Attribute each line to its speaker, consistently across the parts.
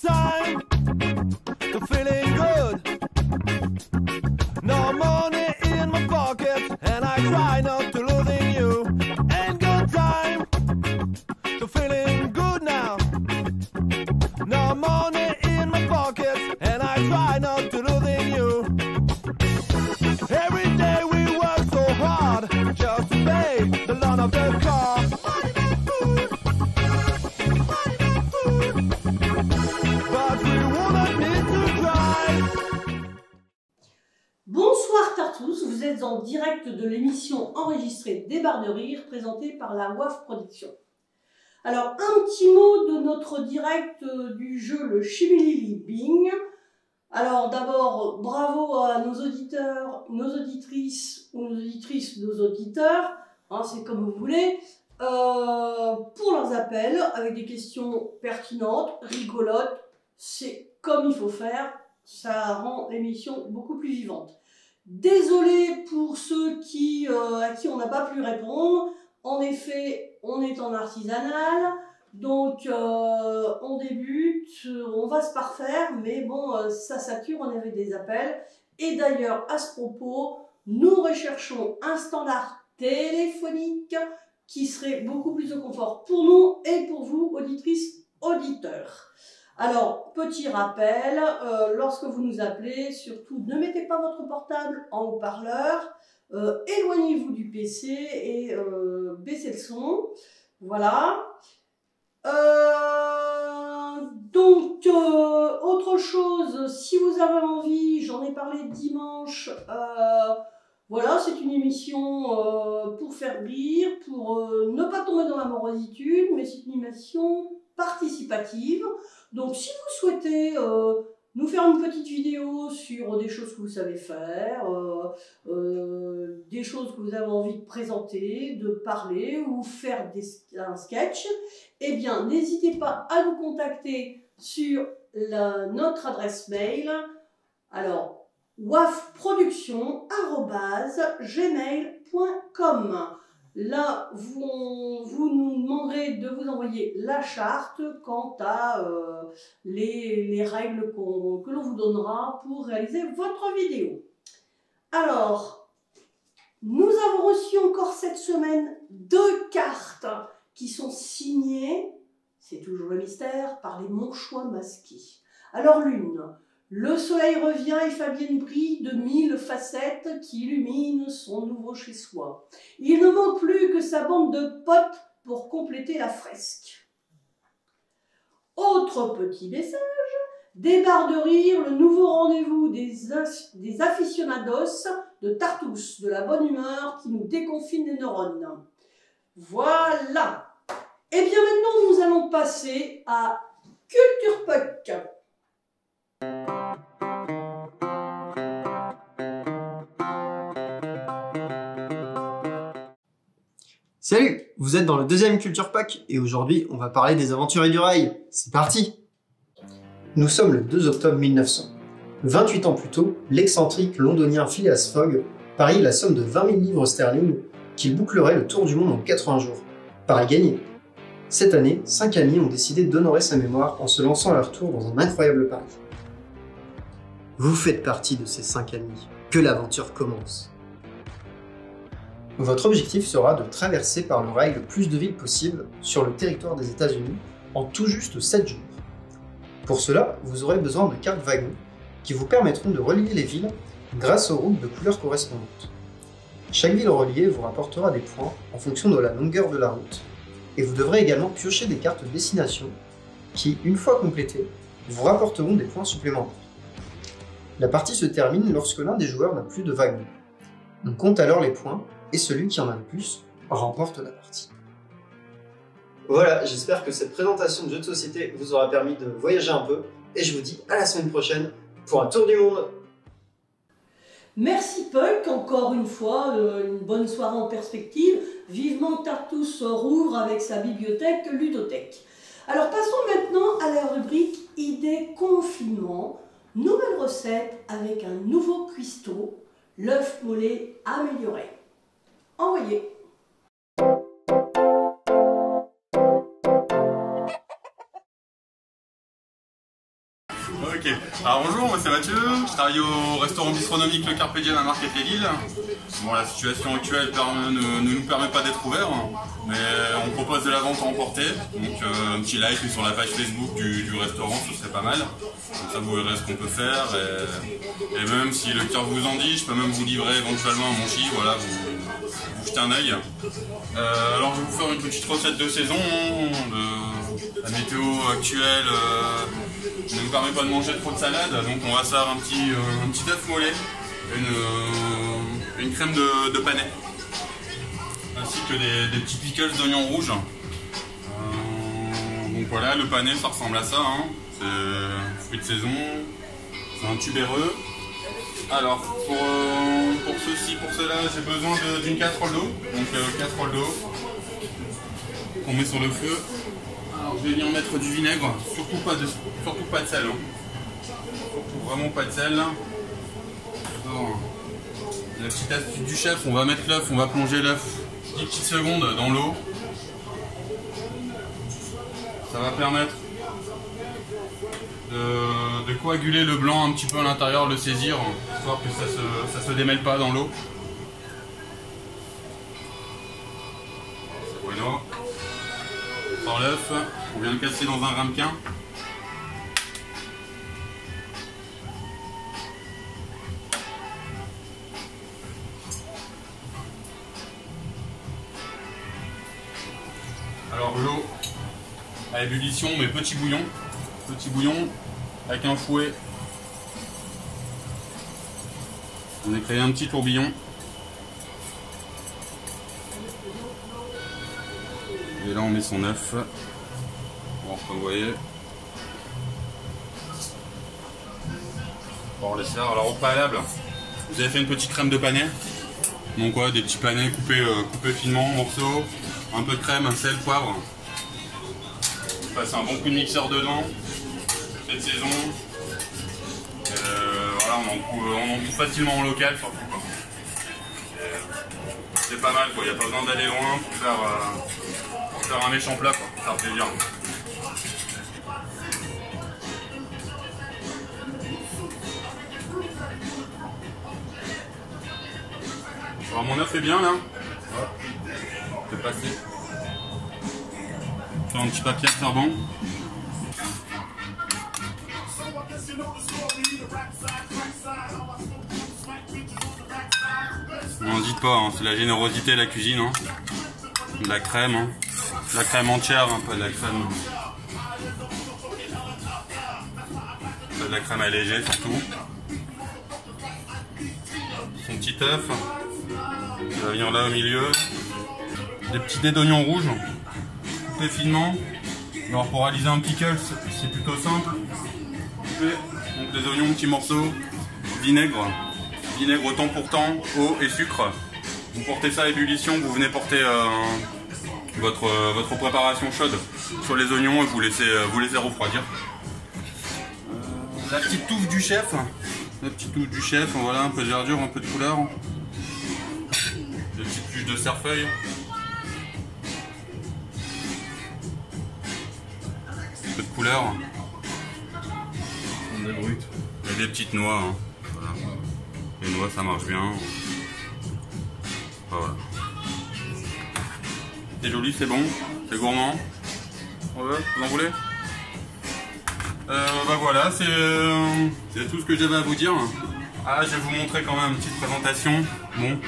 Speaker 1: time to feeling good. No money in my pocket, and I try not to losing you. Ain't good time to feeling good now. No money in my pocket, and I try not to losing you. Every day we work so hard just to pay the loan of the car. Money make food, money make food, but we wanted me to drive.
Speaker 2: Bonsoir Tartous, vous êtes en direct de l'émission enregistrée Des Barres de Rire présentée par la WAF Production. Alors un petit mot de notre direct du jeu le Chimilili Bing. Alors d'abord bravo à nos auditeurs, nos auditrices ou nos auditrices, nos auditeurs, hein, c'est comme vous voulez, pour leurs appels avec des questions pertinentes, rigolotes, c'est comme il faut faire, ça rend l'émission beaucoup plus vivante. Désolé pour ceux à qui on n'a pas pu répondre. En effet, on est en artisanal, donc on débute, on va se parfaire, mais bon, ça sature, on avait des appels. Et d'ailleurs, à ce propos, nous recherchons un standard téléphonique qui serait beaucoup plus de confort pour nous et pour vous, auditrices, auditeurs. Alors, petit rappel, lorsque vous nous appelez, surtout ne mettez pas votre portable en haut-parleur, éloignez-vous du PC et baissez le son. Voilà. Autre chose, si vous avez envie, j'en ai parlé dimanche, voilà, c'est une émission pour faire rire, pour ne pas tomber dans la morositude, mais c'est une émission participative. Donc si vous souhaitez nous faire une petite vidéo sur des choses que vous savez faire, des choses que vous avez envie de présenter, de parler ou faire un sketch, eh bien n'hésitez pas à nous contacter sur notre adresse mail. Alors wafproduction@gmail.com. Là, vous nous demanderez de vous envoyer la charte quant à les règles que l'on vous donnera pour réaliser votre vidéo. Alors, nous avons reçu encore cette semaine 2 cartes qui sont signées, c'est toujours le mystère, par les Monchois masqués. Alors l'une, le soleil revient et Fabienne brille de 1000 facettes qui illuminent son nouveau chez-soi. Il ne manque plus que sa bande de potes pour compléter la fresque. Autre petit message, des barres de rire, le nouveau rendez-vous des aficionados de Tartous, de la bonne humeur qui nous déconfine les neurones. Voilà. Et bien maintenant, nous allons passer à Culture Puck.
Speaker 3: Salut, vous êtes dans le deuxième Culture Pack et aujourd'hui on va parler des aventuriers du rail. C'est parti! Nous sommes le 2 octobre 1900. 28 ans plus tôt, l'excentrique londonien Phileas Fogg parie la somme de 20 000 livres sterling qu'il bouclerait le tour du monde en 80 jours. Pari gagné! Cette année, 5 amis ont décidé d'honorer sa mémoire en se lançant à leur tour dans un incroyable pari. Vous faites partie de ces 5 amis. Que l'aventure commence! Votre objectif sera de traverser par le rail le plus de villes possible sur le territoire des États-Unis en tout juste 7 jours. Pour cela, vous aurez besoin de cartes wagons qui vous permettront de relier les villes grâce aux routes de couleurs correspondantes. Chaque ville reliée vous rapportera des points en fonction de la longueur de la route et vous devrez également piocher des cartes destination qui, une fois complétées, vous rapporteront des points supplémentaires. La partie se termine lorsque l'un des joueurs n'a plus de wagon. On compte alors les points et celui qui en a le plus remporte la partie. Voilà, j'espère que cette présentation de jeu de société vous aura permis de voyager un peu et je vous dis à la semaine prochaine pour un tour du monde.
Speaker 2: Merci Pulk, encore une fois, une bonne soirée en perspective. Vivement que Tartous rouvre avec sa bibliothèque ludothèque. Alors passons maintenant à la rubrique idées confinement. Nouvelle recette avec un nouveau cuistot, l'œuf mollet amélioré. Envoyez.
Speaker 4: Ok. Alors bonjour, moi c'est Mathieu, je travaille au restaurant bistronomique Le Carpe Diem à Marquette-et-Lille. Bon, la situation actuelle ne nous permet pas d'être ouvert, mais on propose de la vente à emporter. Donc un petit like sur la page Facebook du restaurant, ce serait pas mal. Comme ça vous verrez ce qu'on peut faire. Et même si le cœur vous en dit, je peux même vous livrer éventuellement un monchi, voilà, vous jetez un œil. Alors je vais vous faire une petite recette de saison. La météo actuelle ne nous permet pas de manger trop de salade, donc on va se faire un petit œuf mollet, une crème de panais, ainsi que des petits pickles d'oignons rouges. Donc voilà, le panais ça ressemble à ça, hein. C'est fruit de saison, c'est un tubéreux. Alors pour cela j'ai besoin d'une casserole d'eau, donc casserole d'eau qu'on met sur le feu. Alors je vais venir mettre du vinaigre, surtout pas de sel, hein. Surtout vraiment pas de sel. Alors, la petite astuce du chef, on va mettre l'œuf, on va plonger l'œuf 10 petites secondes dans l'eau. Ça va permettre de coaguler le blanc un petit peu à l'intérieur, le saisir, histoire que ça se démêle pas dans l'eau. C'est bueno. On sort l'œuf, on vient le casser dans un ramequin. Alors l'eau à ébullition, mais petit bouillon avec un fouet. On a créé un petit tourbillon. Et là on met son œuf. Bon, vous voyez. Bon, on laisse faire. Alors au préalable, vous avez fait une petite crème de panais. Donc ouais, des petits panais coupés finement en morceaux. Un peu de crème, un sel, poivre. Vous passez un bon coup de mixeur dedans. Cette saison. Voilà, on en trouve facilement en local surtout. C'est pas mal quoi, il n'y a pas besoin d'aller loin pour faire un méchant plat, quoi. Pour faire plaisir. Alors mon œuf est bien là. Je vais passer. Faire un petit papier absorbant. N'en dites pas, hein, c'est la générosité de la cuisine. Hein. De la crème, hein. De la crème entière, hein, pas de la crème. Pas de la crème allégée surtout. Son petit œuf. Il va venir là au milieu. Des petits dés d'oignons rouges. Coupés finement. Alors pour réaliser un pickle, c'est plutôt simple. Donc les oignons, petits morceaux. Vinaigre temps pour temps, eau et sucre. Vous portez ça à ébullition, vous venez porter votre préparation chaude sur les oignons et vous laissez refroidir. La petite touffe du chef, voilà, un peu de verdure, un peu de couleur. Des petites tuches de cerfeuil. Un peu de couleur. Et des petites noix. Hein. Voilà. Les noix ça marche bien. Voilà. C'est joli, c'est bon, c'est gourmand. Ouais, vous en voulez? Bah voilà, c'est tout ce que j'avais à vous dire. Ah, je vais vous montrer quand même une petite présentation. Bon,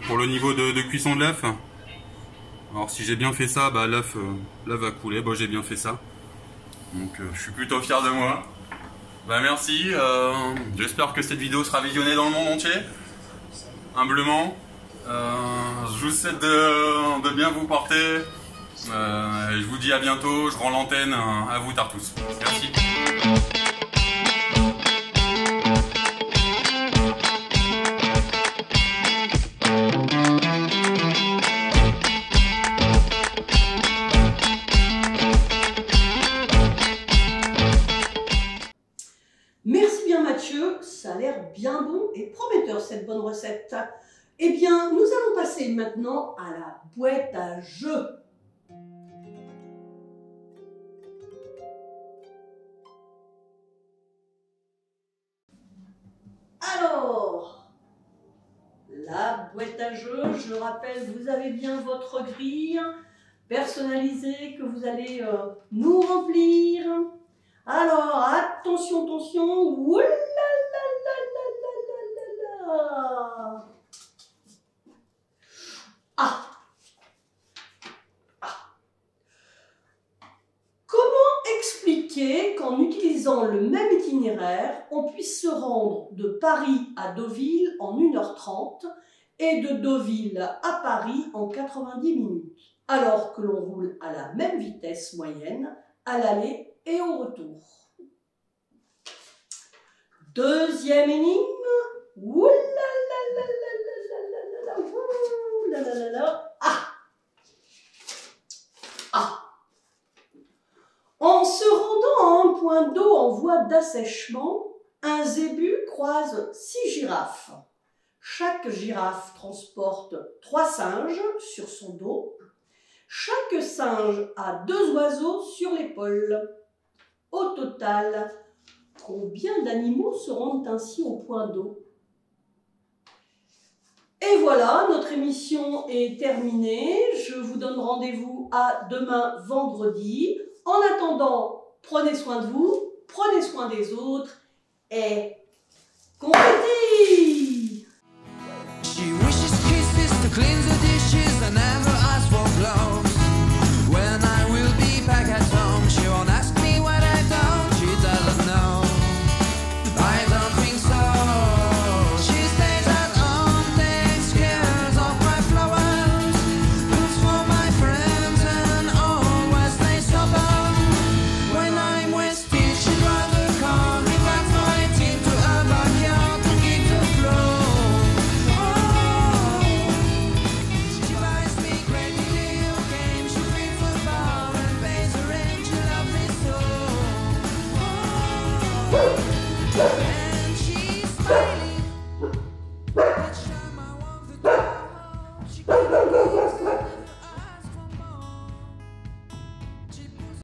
Speaker 4: pour le niveau de cuisson de l'œuf. Alors si j'ai bien fait ça, bah l'œuf va couler. Bon, j'ai bien fait ça. Donc je suis plutôt fier de moi. Bah merci, j'espère que cette vidéo sera visionnée dans le monde entier, humblement. Je vous souhaite de bien vous porter, je vous dis à bientôt, je rends l'antenne à vous Tartous. Merci.
Speaker 2: Merci bien Mathieu, ça a l'air bien bon et prometteur cette bonne recette. Eh bien, nous allons passer maintenant à la boîte à jeux. Je le rappelle, vous avez bien votre grille personnalisée que vous allez nous remplir. Alors, attention, attention. Ouh là là là là là là là. Ah. Comment expliquer qu'en utilisant le même itinéraire, on puisse se rendre de Paris à Deauville en 1h30 et de Deauville à Paris en 90 minutes, alors que l'on roule à la même vitesse moyenne à l'aller et au retour? Deuxième énigme. Ouh là là là là là là là là, ouh là là là là. Ah. Ah. En se rendant à un point d'eau en voie d'assèchement, un zébu croise 6 girafes. Chaque girafe transporte 3 singes sur son dos. Chaque singe a 2 oiseaux sur l'épaule. Au total, combien d'animaux se rendent ainsi au point d'eau? Et voilà, notre émission est terminée. Je vous donne rendez-vous à demain vendredi. En attendant, prenez soin de vous, prenez soin des autres et compétit!
Speaker 5: She wishes kisses to clean the dishes and never ask for gloves. When I will be back at home, she won't ask me what I done. She doesn't know. I don't think so. She stays at home, takes care of my flowers, cooks for my friends and always stays sober. When I'm wasted, she'd rather call me back my team to a backyard to keep the flow. She buys me great video games, she reads the bar and pays the rent, she loves me so.